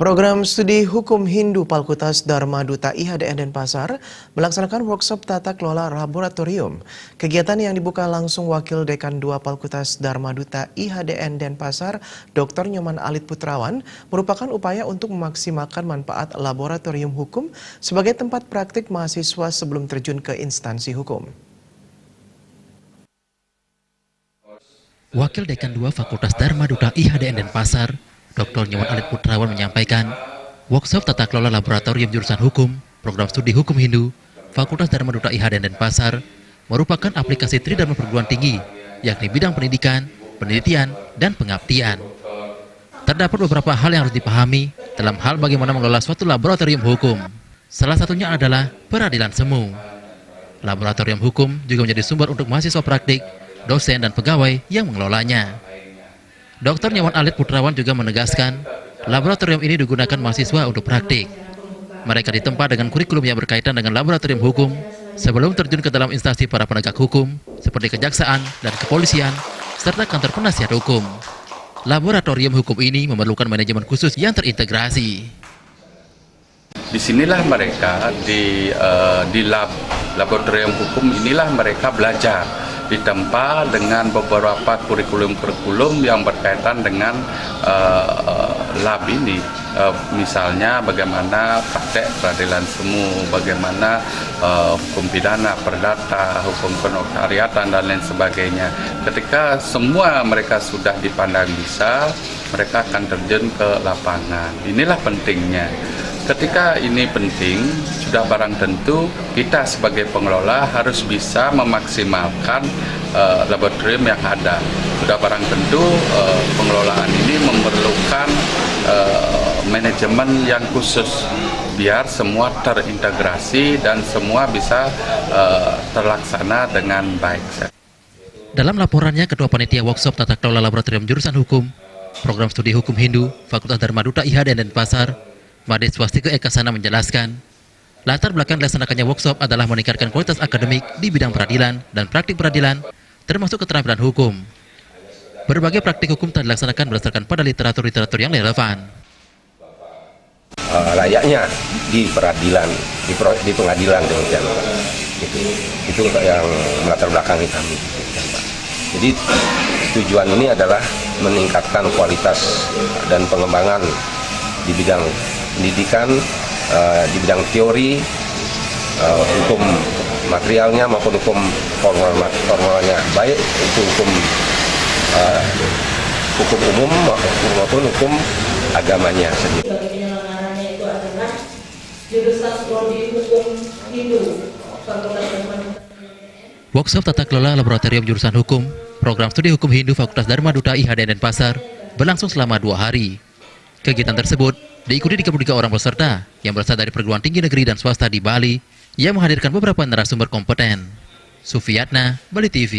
Program Studi Hukum Hindu Fakultas Dharma Duta IHDN Denpasar melaksanakan workshop tata kelola laboratorium. Kegiatan yang dibuka langsung Wakil Dekan 2 Fakultas Dharma Duta IHDN Denpasar, Dr. Nyoman Alit Putrawan, merupakan upaya untuk memaksimalkan manfaat laboratorium hukum sebagai tempat praktik mahasiswa sebelum terjun ke instansi hukum. Wakil Dekan 2 Fakultas Dharma Duta IHDN Denpasar, Dr. Nyoman Alit Putrawan menyampaikan, workshop tata kelola laboratorium jurusan hukum, program studi hukum Hindu, Fakultas Dharma Duta IHDN Denpasar, merupakan aplikasi tridharma perguruan tinggi, yakni bidang pendidikan, penelitian, dan pengabdian. Terdapat beberapa hal yang harus dipahami dalam hal bagaimana mengelola suatu laboratorium hukum. Salah satunya adalah peradilan semu. Laboratorium hukum juga menjadi sumber untuk mahasiswa praktik, dosen, dan pegawai yang mengelolanya. Dr. Nyoman Alit Putrawan juga menegaskan, laboratorium ini digunakan mahasiswa untuk praktik. Mereka ditempa dengan kurikulum yang berkaitan dengan laboratorium hukum sebelum terjun ke dalam instansi para penegak hukum seperti kejaksaan dan kepolisian serta kantor penasihat hukum. Laboratorium hukum ini memerlukan manajemen khusus yang terintegrasi. Disinilah mereka di laboratorium hukum inilah mereka belajar, ditempa dengan beberapa kurikulum yang berkaitan dengan lab ini, misalnya bagaimana praktek peradilan semu, bagaimana hukum pidana, perdata, hukum kenotariatan, dan lain sebagainya. Ketika semua mereka sudah dipandang bisa, mereka akan terjun ke lapangan. Inilah pentingnya. Ketika ini penting, sudah barang tentu kita sebagai pengelola harus bisa memaksimalkan laboratorium yang ada. Sudah barang tentu pengelolaan ini memerlukan manajemen yang khusus biar semua terintegrasi dan semua bisa terlaksana dengan baik. Dalam laporannya, Ketua Panitia Workshop Tata Kelola Laboratorium Jurusan Hukum, Program Studi Hukum Hindu, Fakultas Dharma Duta IHDN Denpasar, Made Swastika Eka Sana menjelaskan, latar belakang dilaksanakannya workshop adalah meningkatkan kualitas akademik di bidang peradilan dan praktik peradilan, termasuk keterampilan hukum. Berbagai praktik hukum telah dilaksanakan berdasarkan pada literatur yang relevan. Layaknya di peradilan, di pengadilan demikian, itu yang melatar belakangi kami. Jadi tujuan ini adalah meningkatkan kualitas dan pengembangan di bidang pendidikan, di bidang teori, hukum materialnya maupun hukum formalnya, baik itu hukum umum maupun hukum agamanya sendiri. Penyelenggaranya itu adalah jurusan studi hukum Hindu. Workshop tata kelola laboratorium jurusan hukum, program studi hukum Hindu Fakultas Dharma Duta IHDN Denpasar berlangsung selama 2 hari. Kegiatan tersebut diikuti 33 orang peserta yang berasal dari perguruan tinggi negeri dan swasta di Bali yang menghadirkan beberapa narasumber kompeten. Sufiyatna, Bali TV.